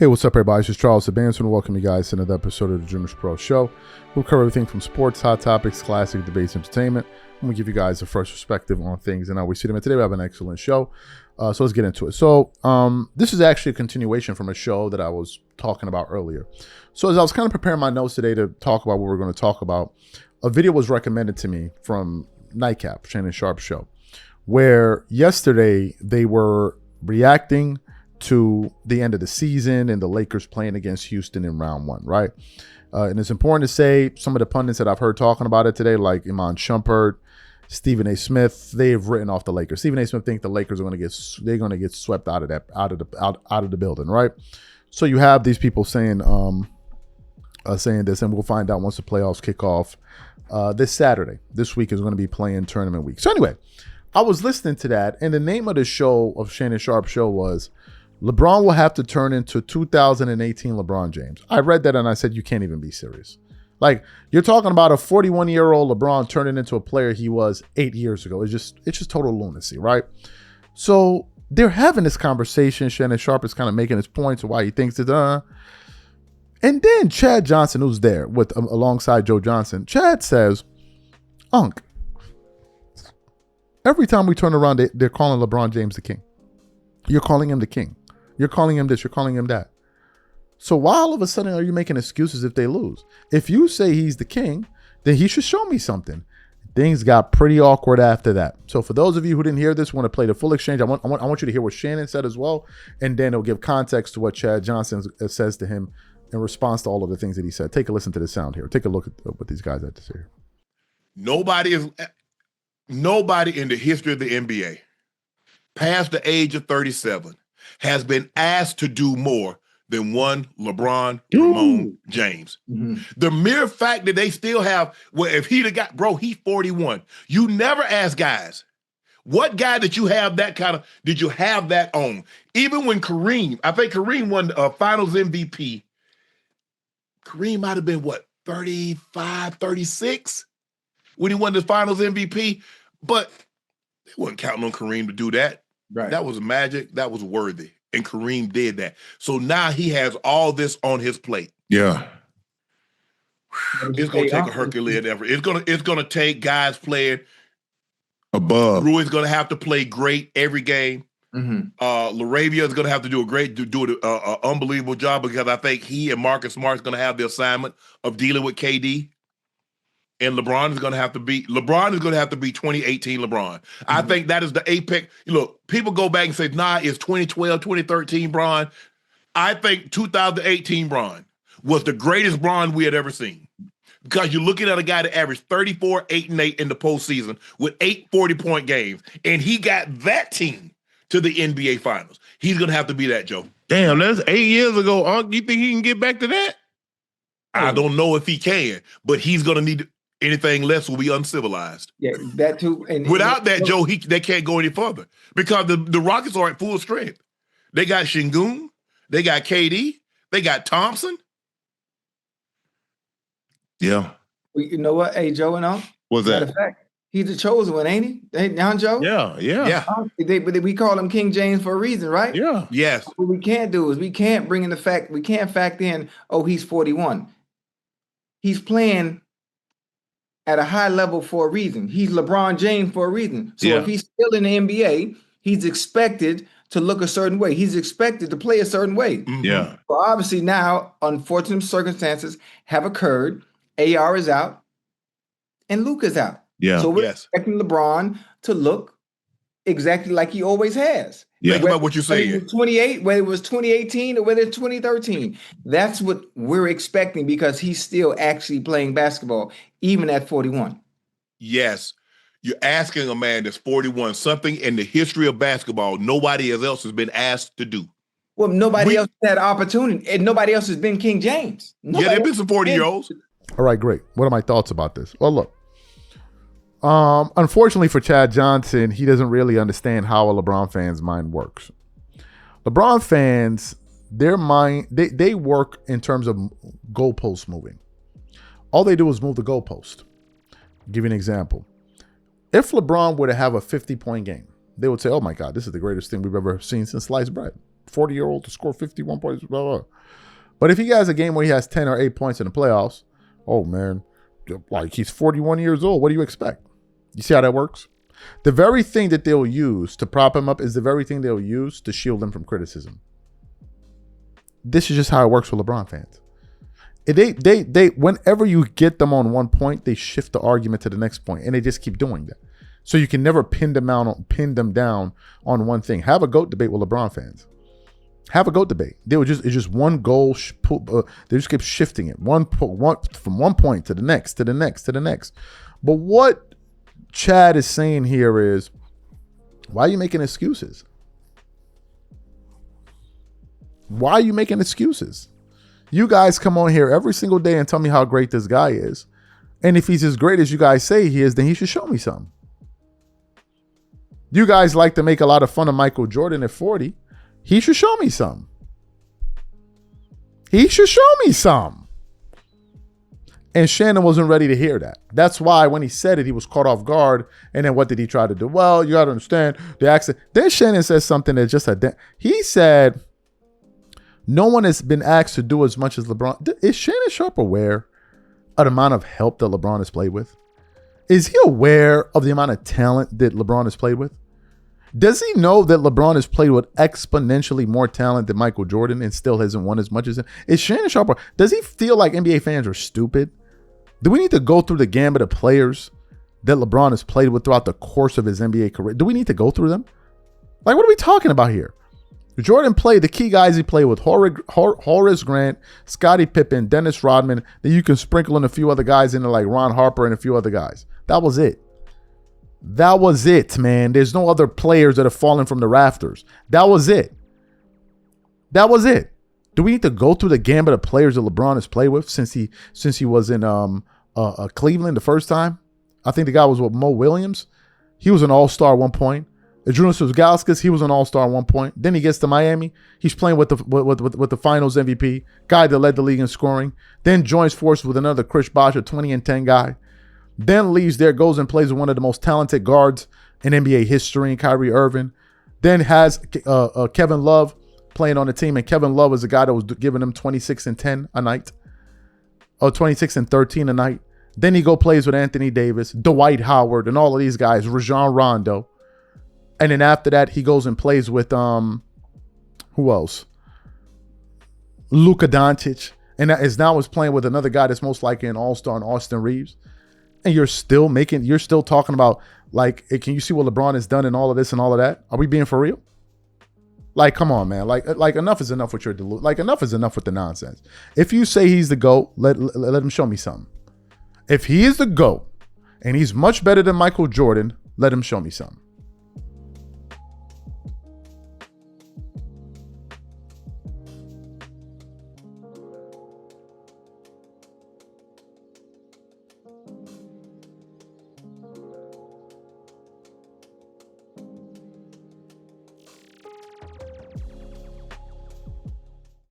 Hey, what's up, everybody? This is Charles Sabanson, and welcome you guys to another episode of the DREAMERSPRO show. We'll cover everything from sports, hot topics, classic debates, entertainment, and we give you guys a fresh perspective on things and how we see them. And today we have an excellent show, so let's get into it. So this is actually a continuation from a show that I was talking about earlier. So as I was kind of preparing my notes today to talk about what we're going to talk about, a video was recommended to me from Nightcap, Shannon Sharpe show, where yesterday they were reacting to the end of the season and the Lakers playing against Houston in round one, right? And it's important to say some of the pundits that I've heard talking about it today, like Shannon Sharpe, Stephen A. Smith, they've written off the Lakers. Stephen A. Smith think the Lakers are going to get swept out of the building, right? So you have these people saying this, and we'll find out once the playoffs kick off this Saturday. This week is going to be playing tournament week. So anyway, I was listening to that, and the name of the show of Shannon Sharpe show was LeBron will have to turn into 2018 LeBron James. I read that and I said, you can't even be serious. Like, you're talking about a 41-year-old LeBron turning into a player he was 8 years ago. It's just total lunacy, right? So they're having this conversation. Shannon Sharpe is kind of making his points of why he thinks it. And then Chad Johnson, who's there with alongside Joe Johnson, Chad says, Unc, every time we turn around, they're calling LeBron James the king. You're calling him the king. You're calling him this, you're calling him that. So why all of a sudden are you making excuses if they lose? If you say he's the king, then he should show me something. Things got pretty awkward after that. So for those of you who didn't hear this, want to play the full exchange, I want you to hear what Shannon said as well, and then it'll give context to what Chad Johnson says to him in response to all of the things that he said. Take a listen to the sound here. Take a look at what these guys had to say here. Nobody in the history of the NBA past the age of 37 has been asked to do more than one LeBron James. Mm-hmm. The mere fact that they still have, well, if he'd have got, bro, he's 41. You never ask guys, what guy did you have that on? Even when Kareem, I think Kareem won finals MVP. Kareem might have been, 35, 36 when he won the finals MVP? But they wasn't counting on Kareem to do that. Right. That was magic. That was worthy. And Kareem did that. So now he has all this on his plate. Yeah. It's going to take a Herculean effort. It's going to take guys playing above. Rui's going to have to play great every game. Mm-hmm. Laravia is going to have to do an unbelievable job, because I think he and Marcus Smart is going to have the assignment of dealing with KD. And LeBron is going to have to be 2018 LeBron. Mm-hmm. I think that is the apex. Look, people go back and say, nah, it's 2012, 2013 Bron. I think 2018 Bron was the greatest Bron we had ever seen. Because you're looking at a guy that averaged 34, 8, and 8 in the postseason with 8 40-point games. And he got that team to the NBA Finals. He's going to have to be that, Joe. Damn, that's 8 years ago. Do you think he can get back to that? I don't know if he can, but he's going to need to. Anything less will be uncivilized. Yeah, that too. And without that, Joe, they can't go any further, because the Rockets are at full strength. They got Şengün, they got KD, they got Thompson. Yeah. You know what? Hey, Joe, and all. What's that? Matter of fact, he's the chosen one, ain't he? Hey, now, Joe? Yeah. But we call him King James for a reason, right? Yeah. Yes. What we can't do is we can't factor in, oh, he's 41. He's playing at a high level for a reason. He's LeBron James for a reason. So if he's still in the NBA, he's expected to look a certain way. He's expected to play a certain way. Mm-hmm. Yeah. So obviously now, unfortunate circumstances have occurred. AR is out and Luke is out. Yeah. So we're expecting LeBron to look exactly like he always has. Yeah. Think about what you're saying. Whether it was 2018 or whether it's 2013. That's what we're expecting, because he's still actually playing basketball, even at 41. Yes. You're asking a man that's 41 something in the history of basketball nobody else has been asked to do. Well, nobody else had opportunity, and nobody else has been King James. There have been some 40-year-olds. All right, great. What are my thoughts about this? Well, look. Unfortunately for Chad Johnson, he doesn't really understand how a LeBron fan's mind works. LeBron fans, their mind, they work in terms of goalpost moving. All they do is move the goalpost. I'll give you an example. If LeBron were to have a 50-point game, they would say, oh my God, this is the greatest thing we've ever seen since sliced bread. 40-year-old to score 51 points, blah, blah. But if he has a game where he has 10 or 8 points in the playoffs, oh, man, like he's 41 years old. What do you expect? You see how that works? The very thing that they'll use to prop him up is the very thing they'll use to shield him from criticism. This is just how it works for LeBron fans. They whenever you get them on one point, they shift the argument to the next point, and they just keep doing that. So you can never pin them down on one thing. Have a GOAT debate with LeBron fans. Have a GOAT debate. It's just one goal. They just keep shifting it from one point to the next, to the next, to the next. But what Chad is saying here is, why are you making excuses? Why are you making excuses? You guys come on here every single day and tell me how great this guy is. And if he's as great as you guys say he is, then he should show me some. You guys like to make a lot of fun of Michael Jordan at 40. He should show me some. He should show me some. And Shannon wasn't ready to hear that. That's why when he said it, he was caught off guard. And then what did he try to do? Well, you got to understand the accent. Then Shannon says something that just he said, no one has been asked to do as much as LeBron. Is Shannon Sharpe aware of the amount of help that LeBron has played with? Is he aware of the amount of talent that LeBron has played with? Does he know that LeBron has played with exponentially more talent than Michael Jordan and still hasn't won as much as him? Is Shannon Sharpe, does he feel like NBA fans are stupid? Do we need to go through the gambit of players that LeBron has played with throughout the course of his NBA career? Do we need to go through them? Like, what are we talking about here? Jordan played the key guys he played with: Horace Grant, Scottie Pippen, Dennis Rodman. Then you can sprinkle in a few other guys in there like Ron Harper and a few other guys. That was it. That was it, man. There's no other players that have fallen from the rafters. That was it. That was it. Do we need to go through the gambit of players that LeBron has played with since he was in Cleveland the first time? I think the guy was with Mo Williams. He was an all-star at one point. Adrunas Ilgauskas, he was an all-star at one point. Then he gets to Miami. He's playing with the Finals MVP, guy that led the league in scoring. Then joins forces with another Chris Bosh, a 20-10 guy. Then leaves there, goes and plays with one of the most talented guards in NBA history, Kyrie Irving. Then has Kevin Love playing on the team, and Kevin Love is a guy that was giving him 26 and 10 a night, or 26 and 13 a night. Then he plays with Anthony Davis, Dwight Howard, and all of these guys, Rajon Rondo. And then after that, he goes and plays with who else? Luka Doncic, and is now playing with another guy that's most likely an all-star in Austin Reeves. And you're still talking about, like, can you see what LeBron has done and all of this and all of that? Are we being for real? Like, come on, man. Like enough is enough with your delusion. Like, enough is enough with the nonsense. If you say he's the GOAT, let him show me something. If he is the GOAT and he's much better than Michael Jordan, let him show me something.